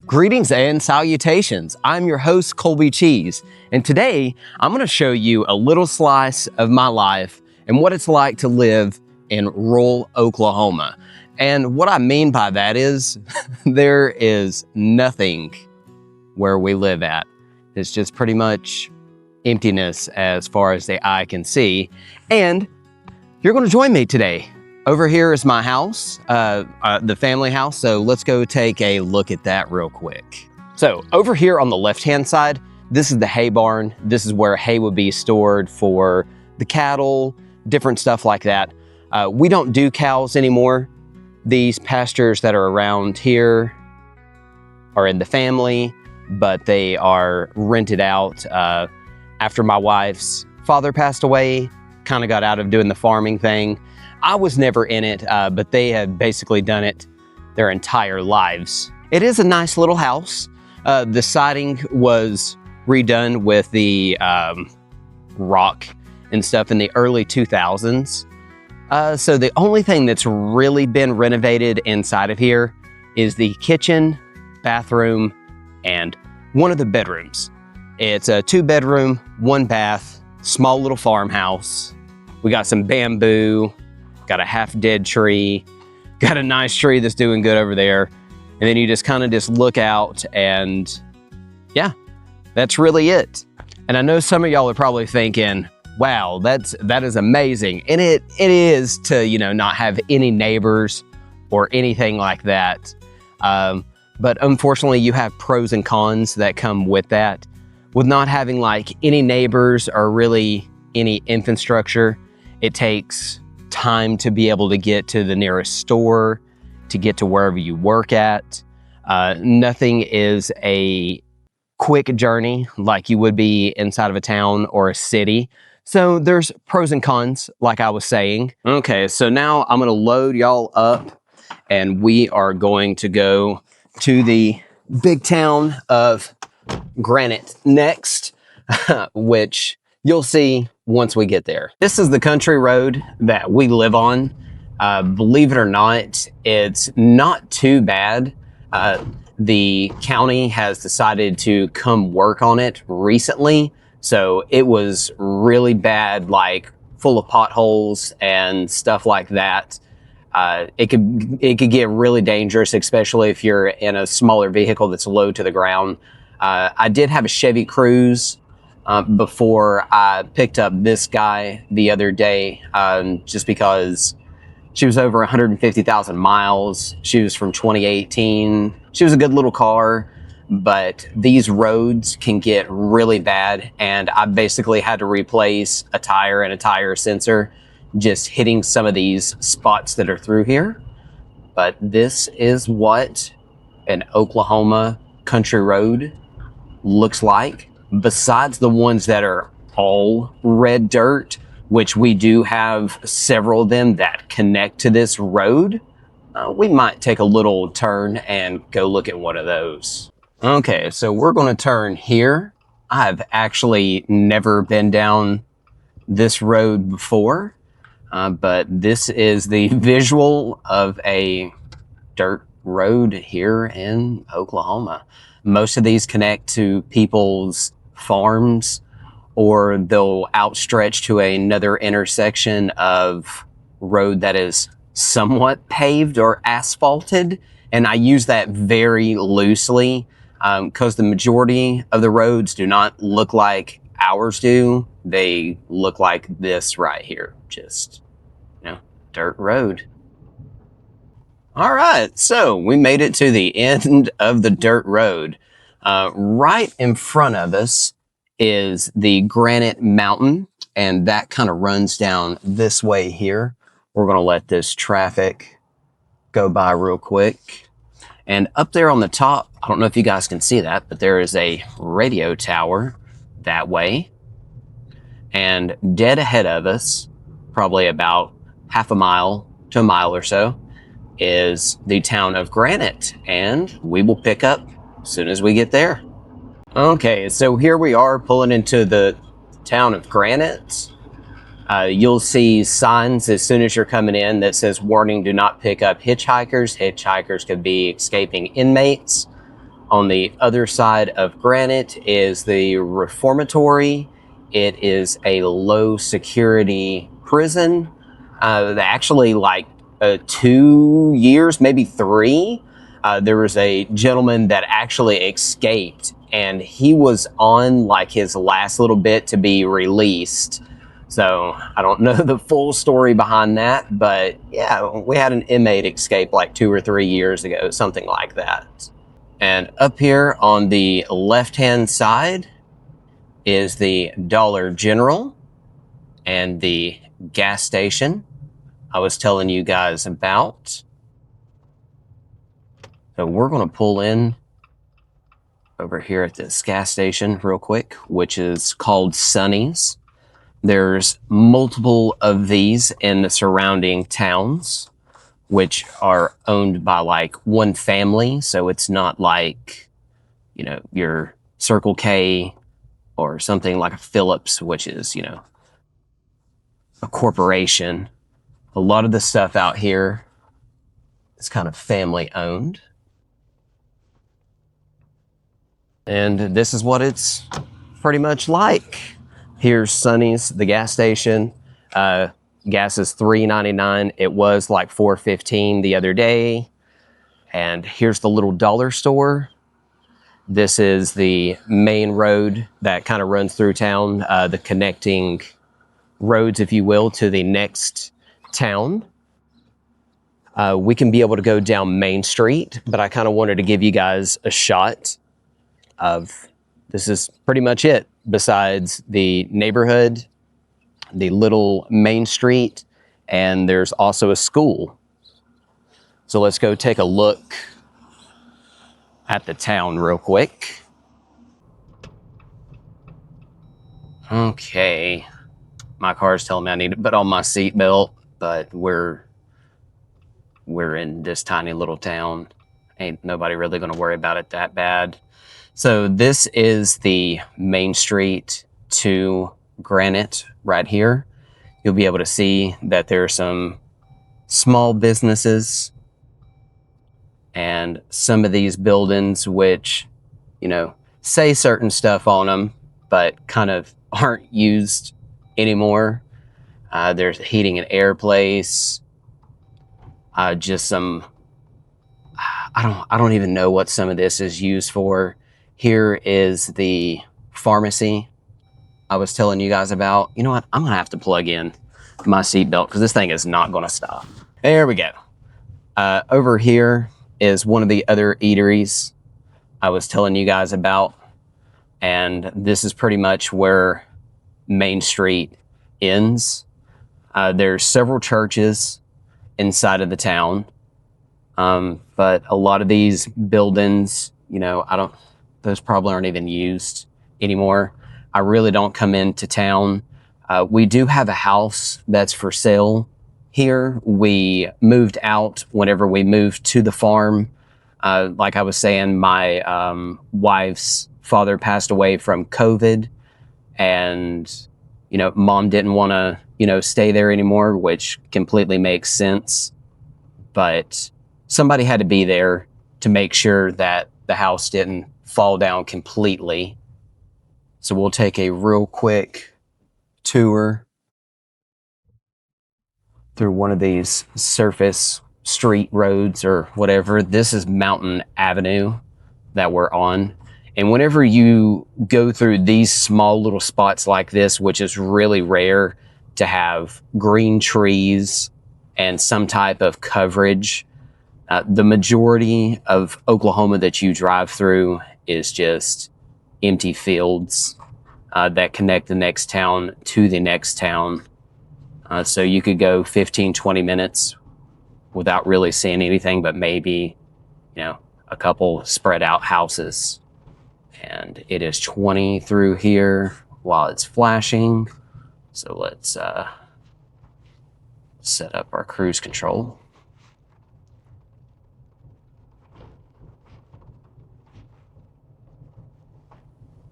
Greetings and salutations. I'm your host, Colby.cheese, and today I'm going to show you a little slice of my life and what it's like to live in rural Oklahoma. And what I mean by that is there is nothing where we live at. It's just pretty much emptiness as far as the eye can see. And you're going to join me today. Over here is my house, the family house, so let's go take a look at that real quick. So over here on the left-hand side, this is the hay barn. This is where hay would be stored for the cattle, different stuff like that. We don't do cows anymore. These pastures that are around here are in the family, but they are rented out after my wife's father passed away, kind of got out of doing the farming thing. I was never in it, but they have basically done it their entire lives. It is a nice little house. The siding was redone with the rock and stuff in the early 2000s. So the only thing that's really been renovated inside of here is the kitchen, bathroom, and one of the bedrooms. It's a 2-bedroom, 1-bath, small little farmhouse. We got some bamboo, got a half-dead tree, got a nice tree that's doing good over there. And then you just kind of just look out and yeah, that's really it. And I know some of y'all are probably thinking, wow, that is amazing. And it is to, not have any neighbors or anything like that. But unfortunately, you have pros and cons that come with that. With not having like any neighbors or really any infrastructure, it takes time to be able to get to the nearest store, to get to wherever you work at. Nothing is a quick journey like you would be inside of a town or a city. So there's pros and cons, like I was saying. Okay, so now I'm gonna load y'all up and we are going to go to the big town of Granite next, which you'll see once we get there. This is the country road that we live on. Believe it or not, it's not too bad. The county has decided to come work on it recently. So it was really bad, like full of potholes and stuff like that. It could get really dangerous, especially if you're in a smaller vehicle that's low to the ground. I did have a Chevy Cruze before I picked up this guy the other day, just because she was over 150,000 miles. She was from 2018. She was a good little car, but these roads can get really bad. And I basically had to replace a tire and a tire sensor, just hitting some of these spots that are through here. But this is what an Oklahoma country road looks like. Besides the ones that are all red dirt, which we do have several of them that connect to this road, we might take a little turn and go look at one of those. Okay, so we're going to turn here. I've actually never been down this road before, but this is the visual of a dirt road here in Oklahoma. Most of these connect to people's farms, or they'll outstretch to another intersection of road that is somewhat paved or asphalted. And I use that very loosely because the majority of the roads do not look like ours do. They look like this right here, just, dirt road. All right, so we made it to the end of the dirt road. Right in front of us is the Granite Mountain, and that kind of runs down this way here. We're going to let this traffic go by real quick. And up there on the top, I don't know if you guys can see that, but there is a radio tower that way. And dead ahead of us, probably about half a mile to a mile or so, is the town of Granite, and we will pick up as soon as we get there. Okay, so here we are pulling into the town of Granite. You'll see signs as soon as you're coming in that says, warning, do not pick up hitchhikers. Hitchhikers could be escaping inmates. On the other side of Granite is the Reformatory. It is a low security prison. Actually, like 2 years, maybe 3, there was a gentleman that actually escaped, and he was on like his last little bit to be released. So I don't know the full story behind that, but yeah, we had an inmate escape like 2 or 3 years ago, something like that. And up here on the left-hand side is the Dollar General and the gas station I was telling you guys about. So we're going to pull in over here at this gas station real quick, which is called Sonny's. There's multiple of these in the surrounding towns, which are owned by like one family. So it's not like, you know, your Circle K or something like a Phillips, which is, you know, a corporation. A lot of the stuff out here is kind of family owned. And this is what it's pretty much like. Here's Sonny's, the gas station. Gas is $3.99. It was like $4.15 the other day. And here's the little dollar store. This is the main road that kind of runs through town, the connecting roads, if you will, to the next town. We can be able to go down Main Street, but I kind of wanted to give you guys a shot of, this is pretty much it, besides the neighborhood, the little Main Street, and there's also a school. So let's go take a look at the town real quick. Okay, my car's telling me I need to put on my seatbelt, but we're in this tiny little town. Ain't nobody really gonna worry about it that bad. So this is the Main Street to Granite right here. You'll be able to see that there are some small businesses and some of these buildings which, you know, say certain stuff on them, but kind of aren't used anymore. There's a heating and air place, just some, I don't even know what some of this is used for. Here is the pharmacy I was telling you guys about. You know what? I'm gonna have to plug in my seatbelt because this thing is not gonna stop. There we go. Over here is one of the other eateries I was telling you guys about. And this is pretty much where Main Street ends. There's several churches inside of the town. But a lot of these buildings, you know, those probably aren't even used anymore. I really don't come into town. We do have a house that's for sale here. We moved out whenever we moved to the farm. Like I was saying, my wife's father passed away from COVID, and, you know, mom didn't want to, you know, stay there anymore, which completely makes sense. But somebody had to be there to make sure that the house didn't fall down completely. So we'll take a real quick tour through one of these surface street roads or whatever. This is Mountain Avenue that we're on. And whenever you go through these small little spots like this, which is really rare to have green trees and some type of coverage, the majority of Oklahoma that you drive through is just empty fields that connect the next town to the next town. So you could go 15, 20 minutes without really seeing anything but maybe, you know, a couple spread out houses. And it is 20 through here while it's flashing. So let's set up our cruise control.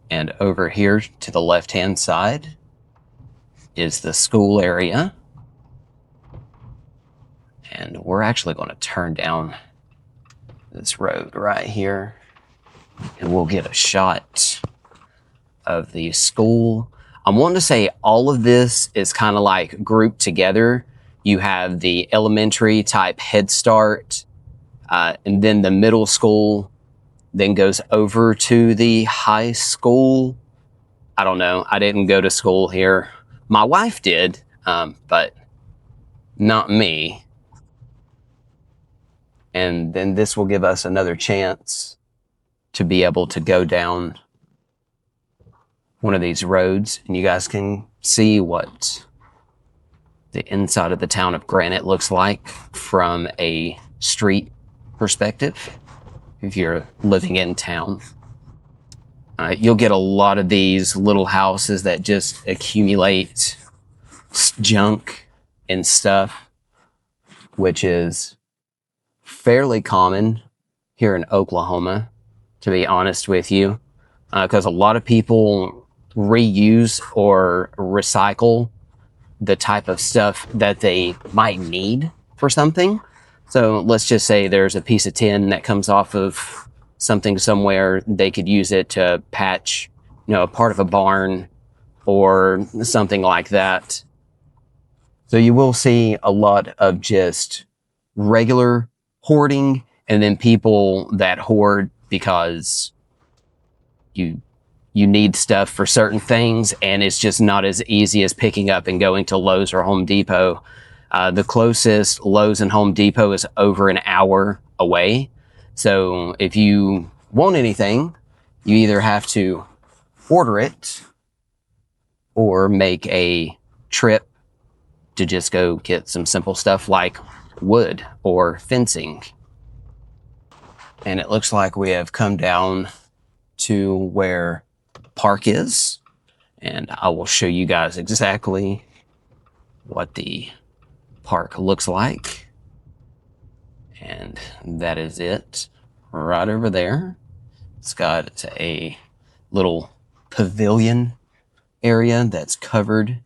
And over here to the left-hand side is the school area. And we're actually going to turn down this road right here. and we'll get a shot of the school. I'm wanting to say all of this is kind of like grouped together. You have the elementary type Head Start, and then the middle school then goes over to the high school. I don't know. I didn't go to school here. My wife did, but not me. And then this will give us another chance to be able to go down one of these roads, and you guys can see what the inside of the town of Granite looks like from a street perspective if you're living in town. You'll get a lot of these little houses that just accumulate junk and stuff, which is fairly common here in Oklahoma, to be honest with you, because a lot of people reuse or recycle the type of stuff that they might need for something. So let's just say there's a piece of tin that comes off of something somewhere. They could use it to patch, a part of a barn or something like that. So you will see a lot of just regular hoarding, and then people that hoard because you need stuff for certain things, and it's just not as easy as picking up and going to Lowe's or Home Depot. The closest Lowe's and Home Depot is over an hour away. So if you want anything, you either have to order it or make a trip to just go get some simple stuff like wood or fencing. And it looks like we have come down to where park is, and I will show you guys exactly what the park looks like. And that is it right over there. It's got a little pavilion area that's covered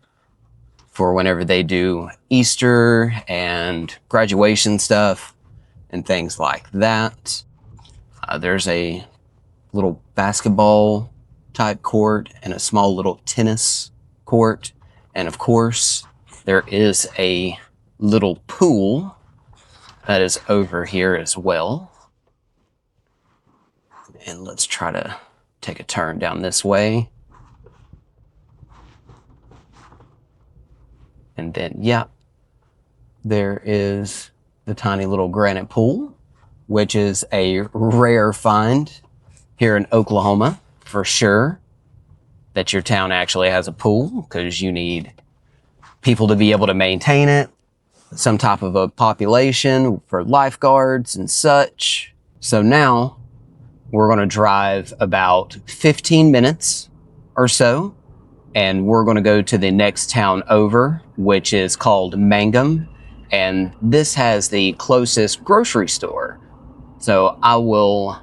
for whenever they do Easter and graduation stuff and things like that. There's a little basketball type court and a small little tennis court. And of course, there is a little pool that is over here as well. And let's try to take a turn down this way. And then, yeah, there is the tiny little granite pool, which is a rare find here in Oklahoma, for sure, that your town actually has a pool, because you need people to be able to maintain it, some type of a population for lifeguards and such. So now we're going to drive about 15 minutes or so, and we're going to go to the next town over, which is called Mangum, and this has the closest grocery store. So I will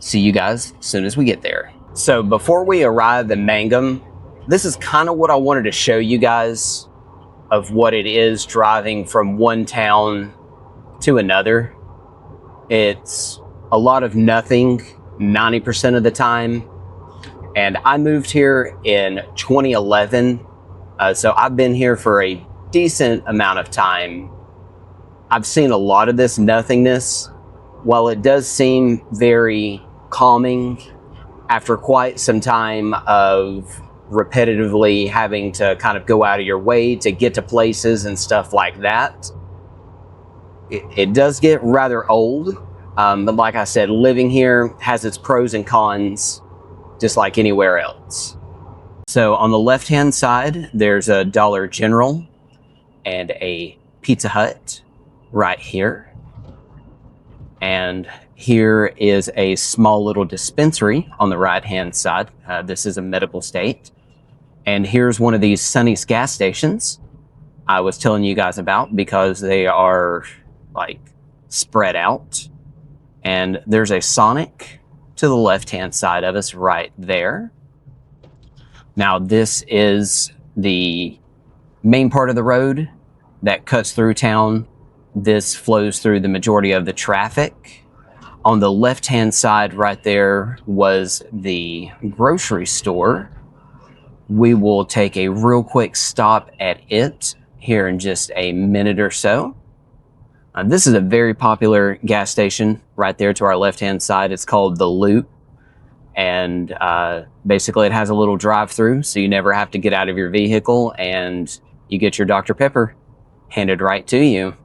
see you guys as soon as we get there. So before we arrive in Mangum, this is kind of what I wanted to show you guys of what it is driving from one town to another. It's a lot of nothing 90% of the time. And I moved here in 2011. So I've been here for a decent amount of time. I've seen a lot of this nothingness. While it does seem very calming, after quite some time of repetitively having to kind of go out of your way to get to places and stuff like that, it does get rather old. But like I said, living here has its pros and cons, just like anywhere else. So on the left-hand side, there's a Dollar General and a Pizza Hut right here. And here is a small little dispensary on the right-hand side. This is a medical state. And here's one of these Sonny's gas stations I was telling you guys about, because they are like spread out. And there's a Sonic to the left-hand side of us right there. Now this is the main part of the road that cuts through town. This flows through the majority of the traffic. On the left-hand side right there was the grocery store. We will take a real quick stop at it here in just a minute or so. This is a very popular gas station right there to our left-hand side. It's called The Loop. And basically it has a little drive-through, so you never have to get out of your vehicle, and you get your Dr. Pepper handed right to you.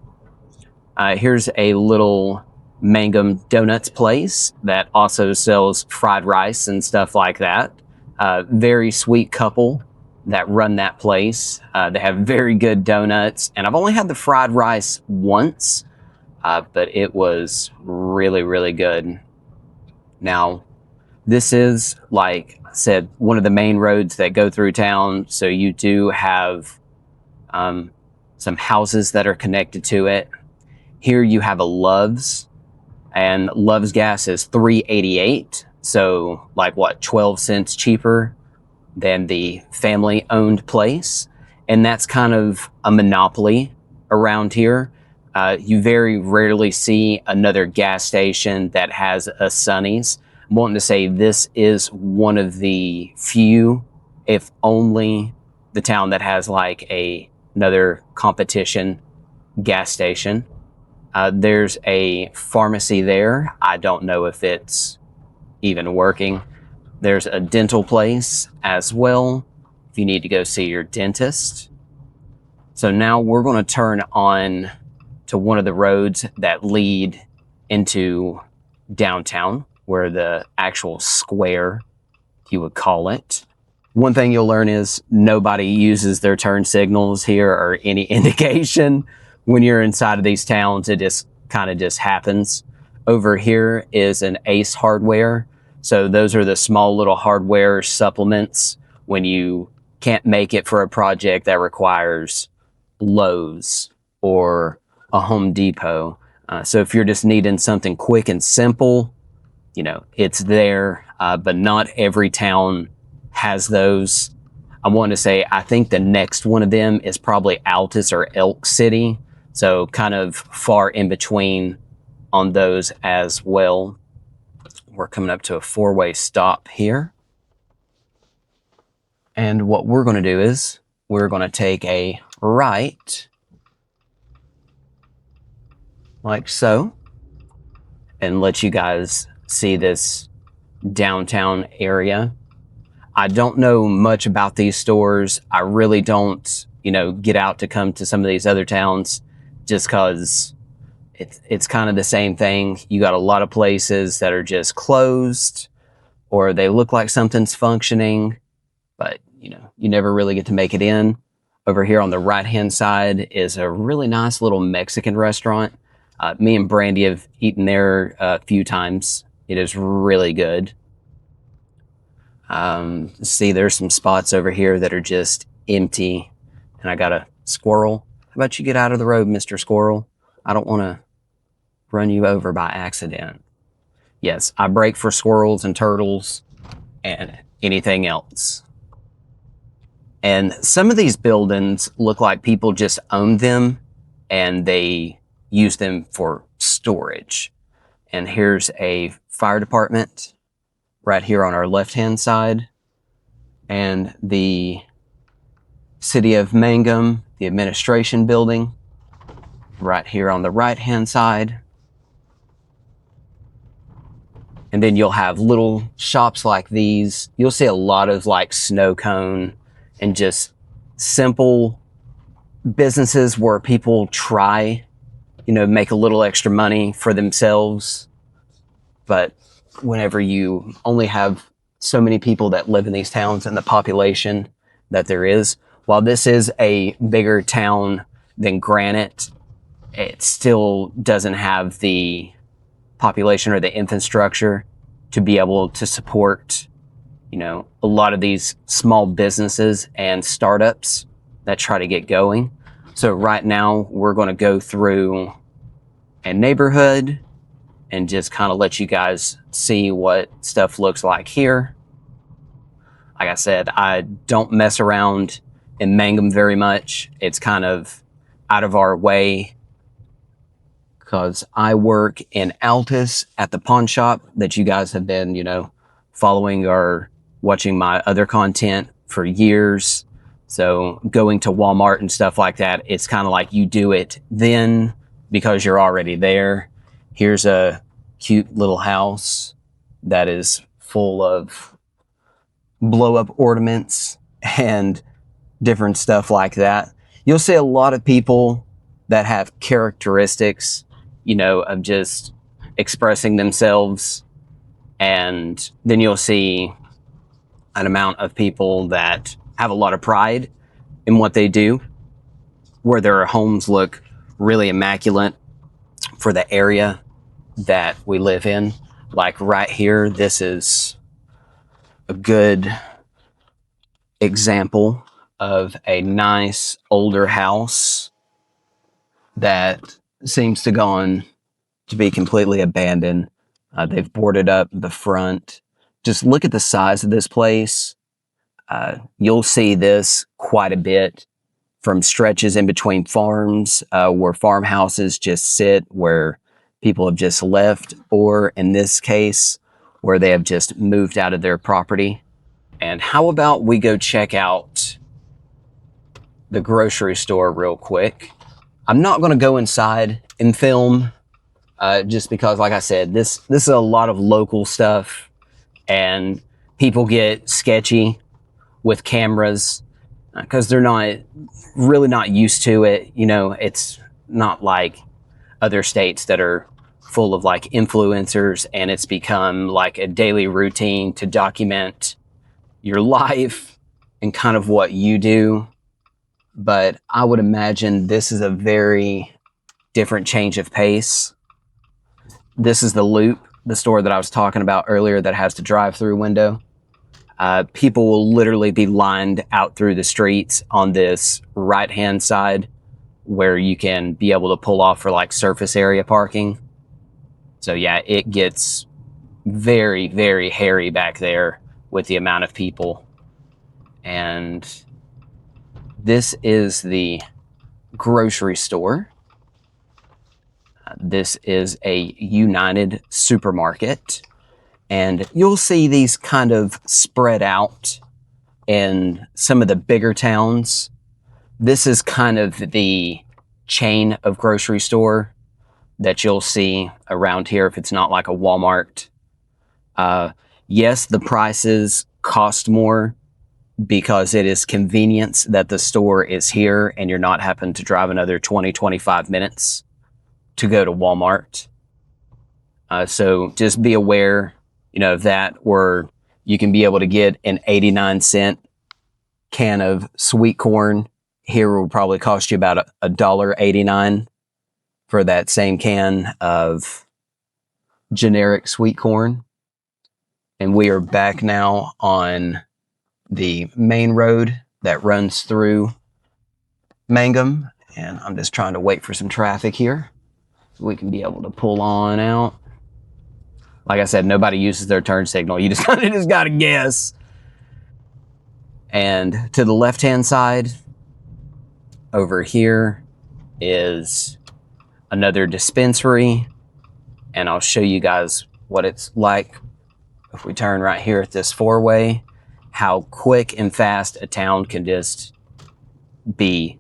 Here's a little Mangum Donuts place that also sells fried rice and stuff like that. Very sweet couple that run that place. They have very good donuts, and I've only had the fried rice once, but it was really, really good. Now, this is, like I said, one of the main roads that go through town, so you do have some houses that are connected to it. Here you have a Love's, and Love's gas is $3.88, so like what, 12 cents cheaper than the family-owned place, and that's kind of a monopoly around here. You very rarely see another gas station that has a Sonny's. I'm wanting to say this is one of the few, if only, the town that has like another competition gas station. There's a pharmacy there. I don't know if it's even working. There's a dental place as well, if you need to go see your dentist. So now we're going to turn on to one of the roads that lead into downtown, where the actual square, you would call it. One thing you'll learn is nobody uses their turn signals here or any indication. When you're inside of these towns, it just kind of just happens. Over here is an Ace Hardware. So those are the small little hardware supplements when you can't make it for a project that requires Lowe's or a Home Depot. So if you're just needing something quick and simple, you know, it's there, but not every town has those. I want to say, I think the next one of them is probably Altus or Elk City. So kind of far in between on those as well. We're coming up to a four-way stop here. And what we're going to do is we're going to take a right, like so, and let you guys see this downtown area. I don't know much about these stores. I really don't, you know, get out to come to some of these other towns just because it's kind of the same thing. You got a lot of places that are just closed, or they look like something's functioning, but you know, you never really get to make it in. Over here on the right-hand side is a really nice little Mexican restaurant. Me and Brandy have eaten there a few times. It is really good. See, there's some spots over here that are just empty, and I got a squirrel. How about you get out of the road, Mr. Squirrel? I don't want to run you over by accident. Yes, I brake for squirrels and turtles and anything else. And some of these buildings look like people just own them and they use them for storage. And here's a fire department right here on our left-hand side, and the City of Mangum, the administration building, right here on the right-hand side. And then you'll have little shops like these. You'll see a lot of like snow cone and just simple businesses where people try, you know, make a little extra money for themselves. But whenever you only have so many people that live in these towns and the population that there is, while this is a bigger town than Granite, it still doesn't have the population or the infrastructure to be able to support, you know, a lot of these small businesses and startups that try to get going. So right now we're going to go through a neighborhood and just kind of let you guys see what stuff looks like here. Like I said, I don't mess around in Mangum very much. It's kind of out of our way, because I work in Altus at the pawn shop that you guys have been, following or watching my other content for years. So going to Walmart and stuff like that, it's kind of like you do it then because you're already there. Here's a cute little house that is full of blow-up ornaments and different stuff like that. You'll see a lot of people that have characteristics, of just expressing themselves. And then you'll see an amount of people that have a lot of pride in what they do, where their homes look really immaculate for the area that we live in. Like right here, this is a good example of a nice older house that seems to gone to be completely abandoned. They've boarded up the front. Just look at the size of this place. You'll see this quite a bit from stretches in between farms, where farmhouses just sit, where people have just left, or in this case, where they have just moved out of their property. And how about we go check out the grocery store real quick. I'm not going to go inside and film, just because, like I said, this is a lot of local stuff, and people get sketchy with cameras because they're really not used to it. It's not like other states that are full of like influencers, and it's become like a daily routine to document your life and kind of what you do. But I would imagine this is a very different change of pace. This is the Loop, the store that I was talking about earlier that has the drive-through window. People will literally be lined out through the streets on this right-hand side where you can be able to pull off for like surface area parking. So yeah, it gets very, very hairy back there with the amount of people. And this is the grocery store. This is a United supermarket, and you'll see these kind of spread out in some of the bigger towns. This is kind of the chain of grocery store that you'll see around here if it's not like a Walmart. Yes, the prices cost more because it is convenience that the store is here and you're not having to drive another 20-25 minutes to go to Walmart. So just be aware, of that, or you can be able to get an 89-cent can of sweet corn. Here will probably cost you about $1.89 for that same can of generic sweet corn. And we are back now on the main road that runs through Mangum. And I'm just trying to wait for some traffic here so we can be able to pull on out. Like I said, nobody uses their turn signal. You just kind of just got to guess. And to the left-hand side over here is another dispensary. And I'll show you guys what it's like if we turn right here at this four-way, how quick and fast a town can just be,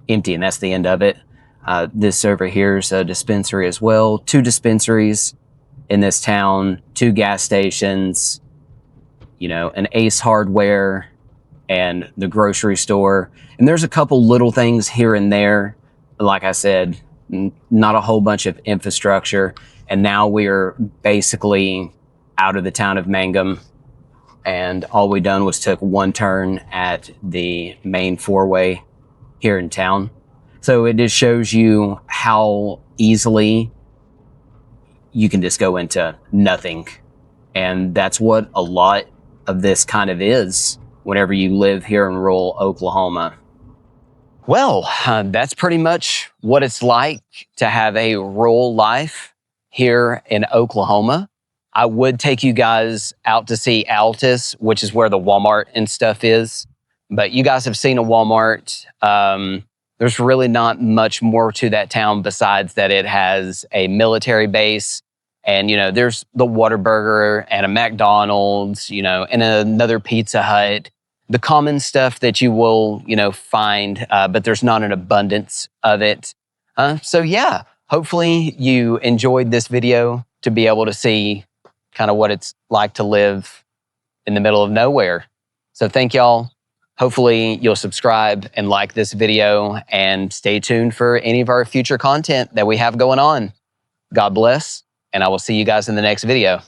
empty, and that's the end of it. This over here is a dispensary as well. 2 dispensaries in this town, 2 gas stations, an Ace Hardware and the grocery store. And there's a couple little things here and there. Like I said, not a whole bunch of infrastructure. And now we're basically out of the town of Mangum. And all we done was took one turn at the main four-way here in town. So it just shows you how easily you can just go into nothing. And that's what a lot of this kind of is whenever you live here in rural Oklahoma. Well, that's pretty much what it's like to have a rural life here in Oklahoma. I would take you guys out to see Altus, which is where the Walmart and stuff is. But you guys have seen a Walmart. There's really not much more to that town besides that it has a military base. And, there's the Whataburger and a McDonald's, and another Pizza Hut. The common stuff that you will, find, but there's not an abundance of it. So yeah, hopefully you enjoyed this video to be able to see kind of what it's like to live in the middle of nowhere. So thank y'all. Hopefully you'll subscribe and like this video and stay tuned for any of our future content that we have going on. God bless, and I will see you guys in the next video.